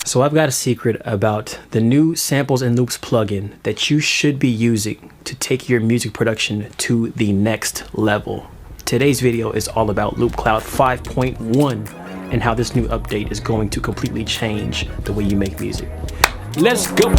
So I've got a secret about the new Samples and Loops plugin that you should be using to take your music production to the next level. Today's video is all about LoopCloud 5.1 and how this new update is going to completely change the way you make music. Let's go!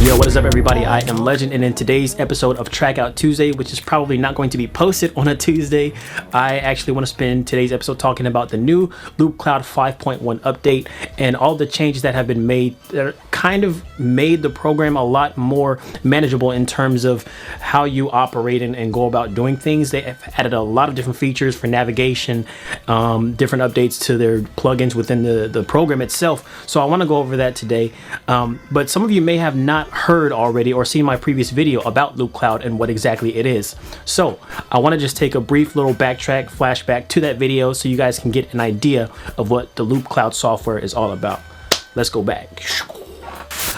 Yo, what is up everybody? I am Legend, and in today's episode of Track Out Tuesday, which is probably not going to be posted on a Tuesday, I actually want to spend today's episode talking about the new LoopCloud 5.1 update and all the changes that have been made that kind of made the program a lot more manageable in terms of how you operate and go about doing things. They have added a lot of different features for navigation, different updates to their plugins within the program itself. So I want to go over that today. But some of you may have not heard already or seen my previous video about LoopCloud and what exactly it is. So I want to just take a brief little flashback to that video so you guys can get an idea of what the LoopCloud software is all about. Let's go back.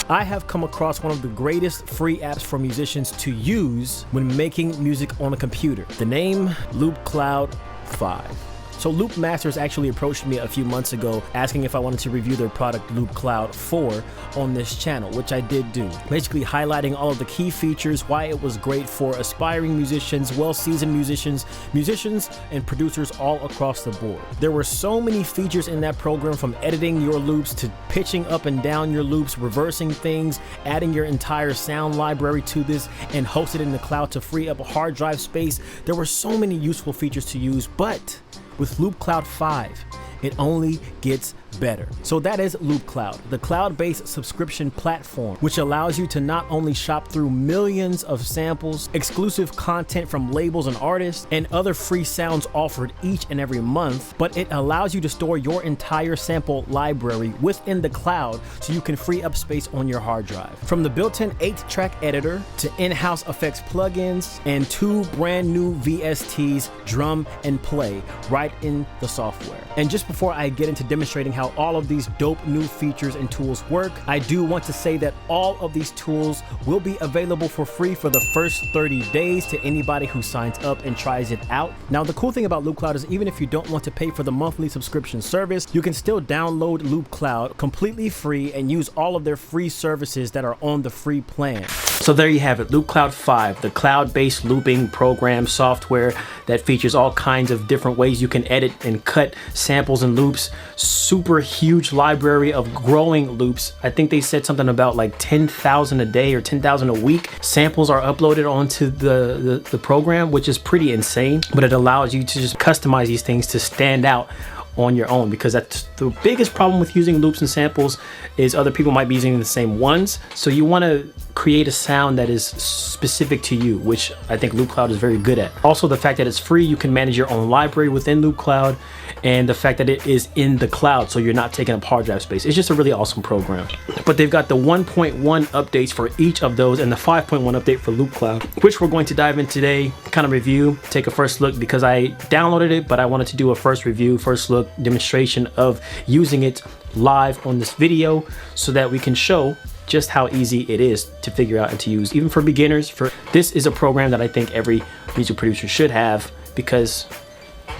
I have come across one of the greatest free apps for musicians to use when making music on a computer. The name LoopCloud 5. So Loop Masters actually approached me a few months ago asking if I wanted to review their product LoopCloud 4 on this channel, which I did do. Basically highlighting all of the key features, why it was great for aspiring musicians, well-seasoned musicians, and producers all across the board. There were so many features in that program, from editing your loops to pitching up and down your loops, reversing things, adding your entire sound library to this, and host it in the cloud to free up hard drive space. There were so many useful features to use, but with LoopCloud 5, it only gets better. So that is LoopCloud, the cloud-based subscription platform, which allows you to not only shop through millions of samples, exclusive content from labels and artists, and other free sounds offered each and every month, but it allows you to store your entire sample library within the cloud so you can free up space on your hard drive. From the built-in 8-track editor to in-house effects plugins and 2 brand new VSTs, drum and play, right in the software. And just before I get into demonstrating how all of these dope new features and tools work, I do want to say that all of these tools will be available for free for the first 30 days to anybody who signs up and tries it out. Now, the cool thing about LoopCloud is even if you don't want to pay for the monthly subscription service, you can still download LoopCloud completely free and use all of their free services that are on the free plan. So there you have it, LoopCloud 5, the cloud-based looping program software that features all kinds of different ways you can edit and cut samples and loops. Super huge library of growing loops. I think they said something about like 10,000 a day or 10,000 a week. Samples are uploaded onto the program, which is pretty insane, but it allows you to just customize these things to stand out on your own, because that's the biggest problem with using loops and samples is other people might be using the same ones. So you want to create a sound that is specific to you, which I think LoopCloud is very good at. Also, the fact that it's free, you can manage your own library within LoopCloud, and the fact that it is in the cloud, so you're not taking up hard drive space. It's just a really awesome program. But they've got the 1.1 updates for each of those and the 5.1 update for LoopCloud, which we're going to dive in today, kind of review, take a first look, because I downloaded it, but I wanted to do a first review, first look demonstration of using it live on this video so that we can show just how easy it is to figure out and to use, even for beginners. This is a program that I think every music producer should have, because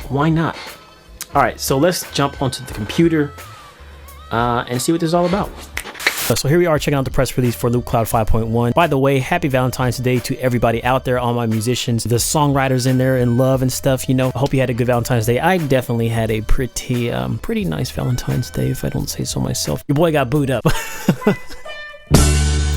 why not? All right, so let's jump onto the computer and see what this is all about. So here we are checking out the press release for LoopCloud 5.1. By the way, happy Valentine's Day to everybody out there, all my musicians, the songwriters in there in love and stuff. You know, I hope you had a good Valentine's Day. I definitely had a pretty nice Valentine's Day, if I don't say so myself. Your boy got booed up.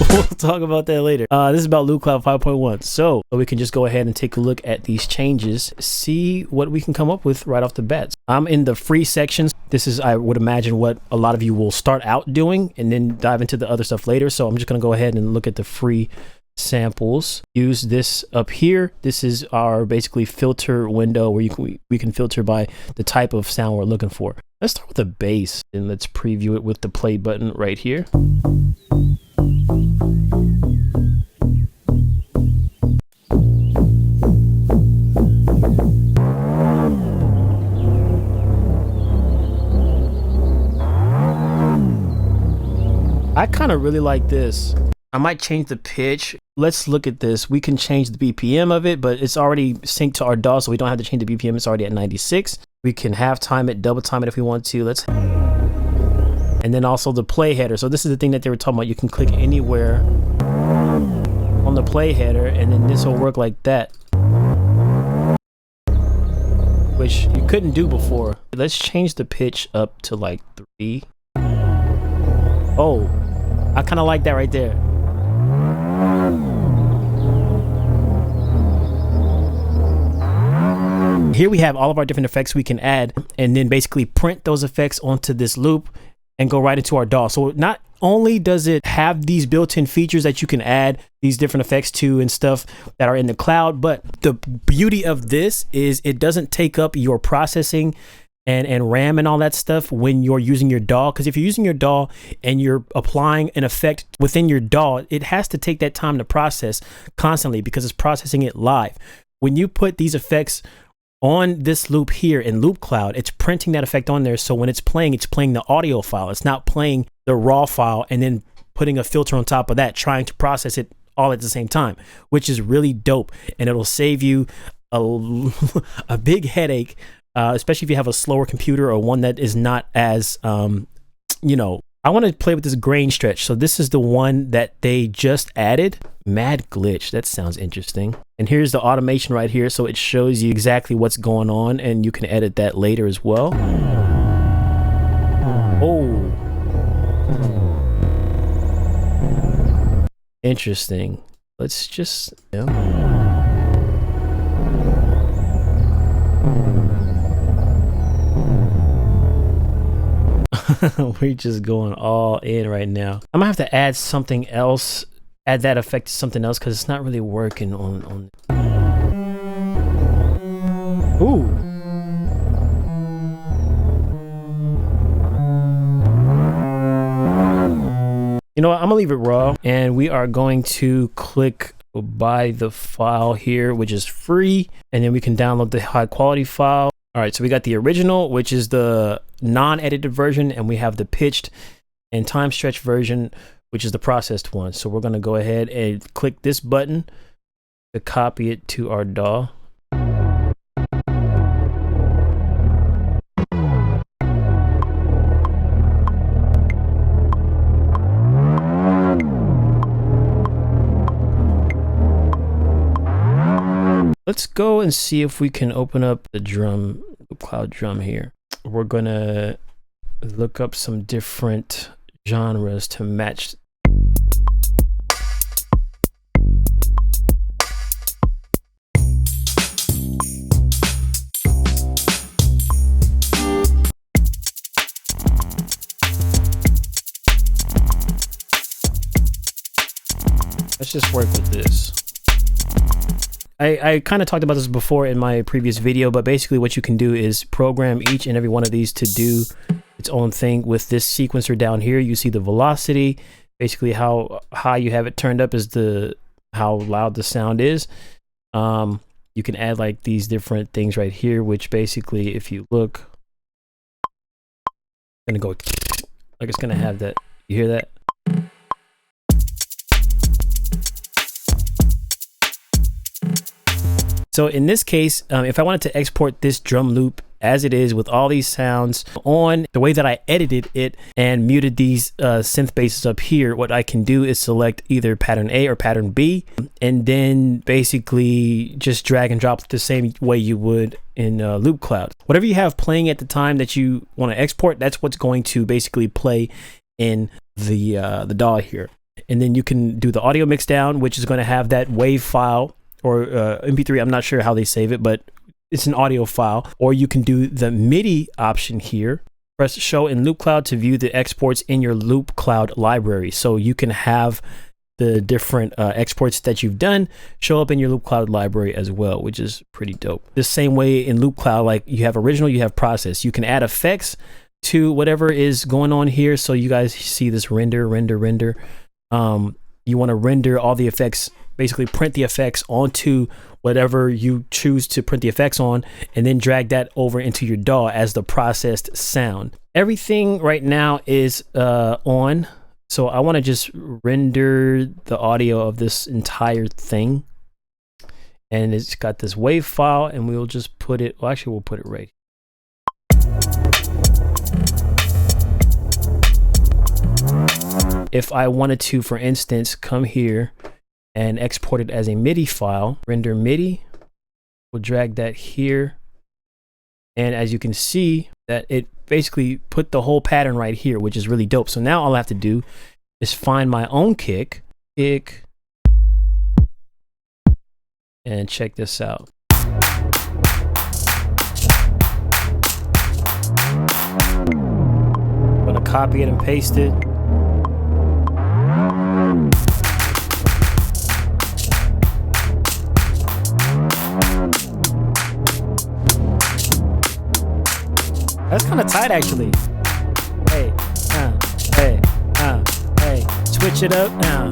We'll talk about that later. This is about LoopCloud 5.1. So we can just go ahead and take a look at these changes, see what we can come up with right off the bat. I'm in the free sections. This is, I would imagine, what a lot of you will start out doing and then dive into the other stuff later. So I'm just going to go ahead and look at the free samples. Use this up here. This is our basically filter window where we can filter by the type of sound we're looking for. Let's start with the bass and let's preview it with the play button right here. I kind of really like this. I might change the pitch. Let's look at this. We can change the BPM of it, but it's already synced to our DAW, so we don't have to change the BPM. It's already at 96. We can half time it, double time it if we want to. And then also the play header. So this is the thing that they were talking about. You can click anywhere on the play header, and then this will work like that, which you couldn't do before. Let's change the pitch up to like 3. Oh, I kind of like that right there. Here we have all of our different effects we can add, and then basically print those effects onto this loop and go right into our DAW. So not only does it have these built-in features that you can add these different effects to and stuff that are in the cloud, but the beauty of this is it doesn't take up your processing and RAM and all that stuff when you're using your DAW. Because if you're using your DAW and you're applying an effect within your DAW, it has to take that time to process constantly because it's processing it live. When you put these effects on this loop here in LoopCloud, it's printing that effect on there. So when it's playing the audio file. It's not playing the raw file and then putting a filter on top of that, trying to process it all at the same time, which is really dope. And it'll save you a big headache, especially if you have a slower computer or one that is not as, you know, I want to play with this grain stretch. So this is the one that they just added. Mad glitch. That sounds interesting. And here's the automation right here. So it shows you exactly what's going on, and you can edit that later as well. Oh. Interesting. Let's just, we're just going all in right now. I'm gonna have to add something else, add that effect to something else, because it's not really working on. Ooh. You know what? I'm gonna leave it raw, and we are going to click buy the file here, which is free, and then we can download the high quality file. All right, so we got the original, which is the non-edited version, and we have the pitched and time stretch version, which is the processed one. So we're gonna go ahead and click this button to copy it to our DAW. Let's go and see if we can open up the drum, LoopCloud drum here. We're gonna look up some different genres to match. Let's just work with this. I kind of talked about this before in my previous video, but basically what you can do is program each and every one of these to do its own thing. With this sequencer down here, you see the velocity, basically how high you have it turned up is how loud the sound is. You can add like these different things right here, which basically, if you look, it's gonna go like it's gonna have that. You hear that? So in this case, if I wanted to export this drum loop as it is with all these sounds on, the way that I edited it and muted these synth basses up here, what I can do is select either pattern A or pattern B, and then basically just drag and drop the same way you would in LoopCloud. Whatever you have playing at the time that you want to export, that's what's going to basically play in the DAW here. And then you can do the audio mix down, which is going to have that WAV file or MP3. I'm not sure how they save it, but it's an audio file. Or you can do the MIDI option here. Press show in LoopCloud to view the exports in your LoopCloud library. So you can have the different exports that you've done show up in your LoopCloud library as well, which is pretty dope. The same way in LoopCloud, like you have original, you have process. You can add effects to whatever is going on here. So you guys see this render. You want to render all the effects, basically print the effects onto whatever you choose to print the effects on, and then drag that over into your DAW as the processed sound. Everything right now is on. So I want to just render the audio of this entire thing. And it's got this WAV file, and we'll just put it, well, actually we'll put it right if I wanted to, for instance, come here and export it as a MIDI file, render MIDI, we'll drag that here. And as you can see that it basically put the whole pattern right here, which is really dope. So now all I have to do is find my own kick, and check this out. I'm gonna copy it and paste it. That's kind of tight, actually. Hey, hey, hey. Switch it up now.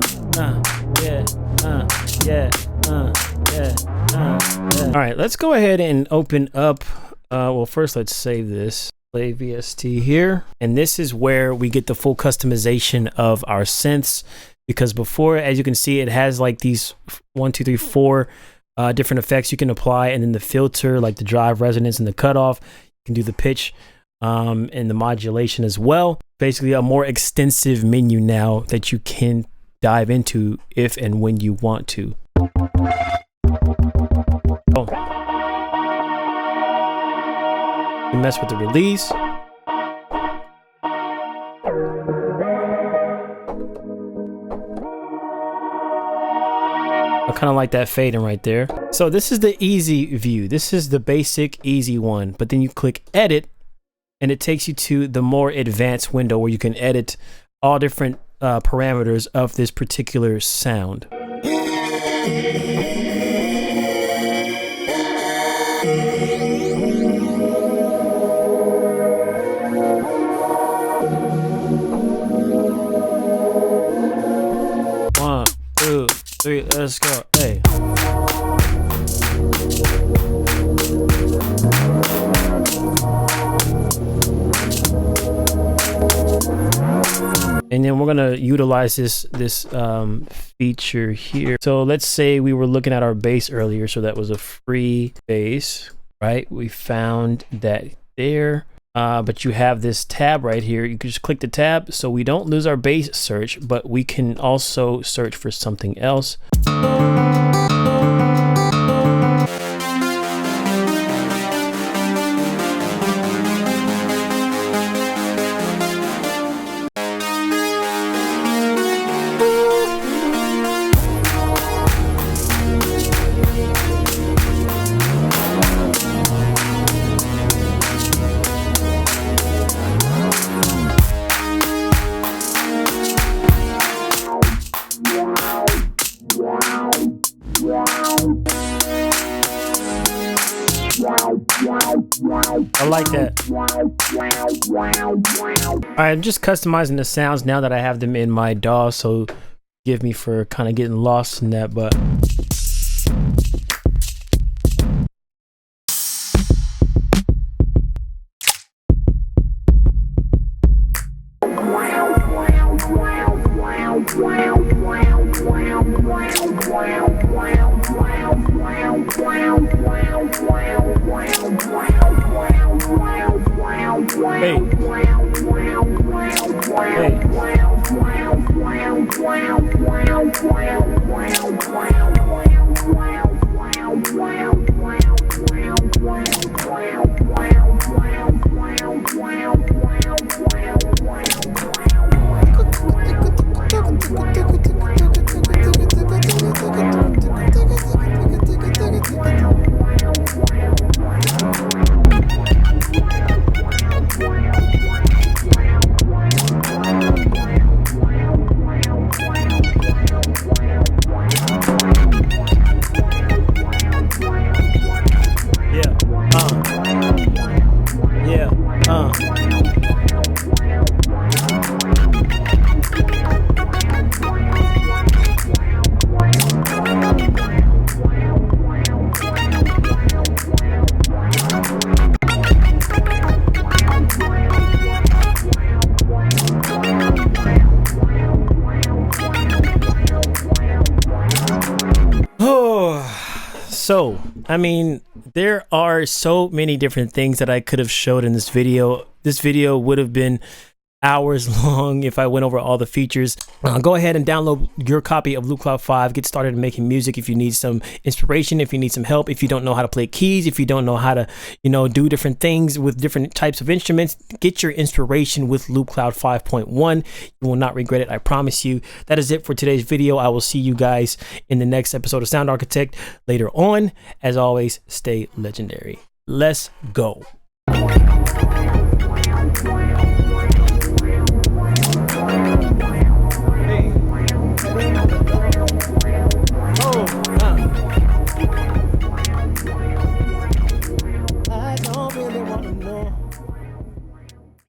Yeah, yeah, yeah. All right, let's go ahead and open up. Well, first let's save this. Play VST here, and this is where we get the full customization of our synths. Because before, as you can see, it has like these 1, 2, 3, 4 different effects you can apply, and then the filter, like the drive, resonance, and the cutoff. You can do the pitch and the modulation as well. Basically a more extensive menu now that you can dive into if and when you want to. Oh. You mess with the release. I kind of like that fading right there. So this is the easy view. This is the basic easy one, but then you click edit and it takes you to the more advanced window where you can edit all different parameters of this particular sound. One, two, three, let's go. Hey. And then we're gonna utilize this feature here. So let's say we were looking at our bass earlier, so that was a free bass, right? We found that there, but you have this tab right here. You can just click the tab, so we don't lose our bass search, but we can also search for something else. I like that. I'm just customizing the sounds now that I have them in my DAW, so forgive me for kind of getting lost in that, but hey. So, I mean, there are so many different things that I could have showed in this video. This video would have been hours long if I went over all the features. Go ahead and download your copy of LoopCloud 5. Get started in making music. If you need some inspiration, if you need some help, if you don't know how to play keys, if you don't know how to, do different things with different types of instruments, get your inspiration with LoopCloud 5.1. You will not regret it, I promise you. That is it for today's video. I will see you guys in the next episode of Sound Architect later on. As always, stay legendary. Let's go.